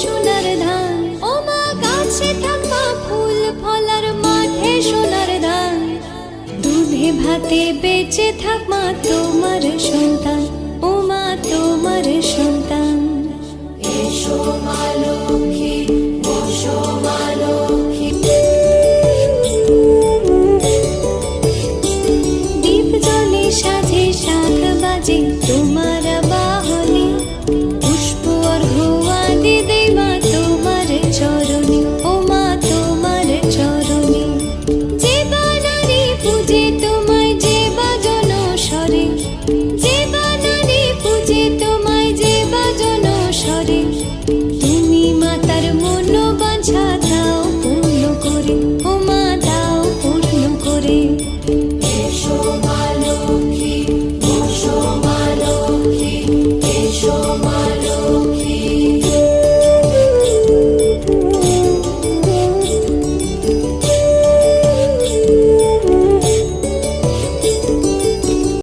সোনার ধান। ও মা গাছে থাকা ফুল ফলার মাঠে সোনার ধান। দুধে ভাতে বেঁচে থাক মা তোমার সন্তান। ও মা তোমার সন্তান। এসো মা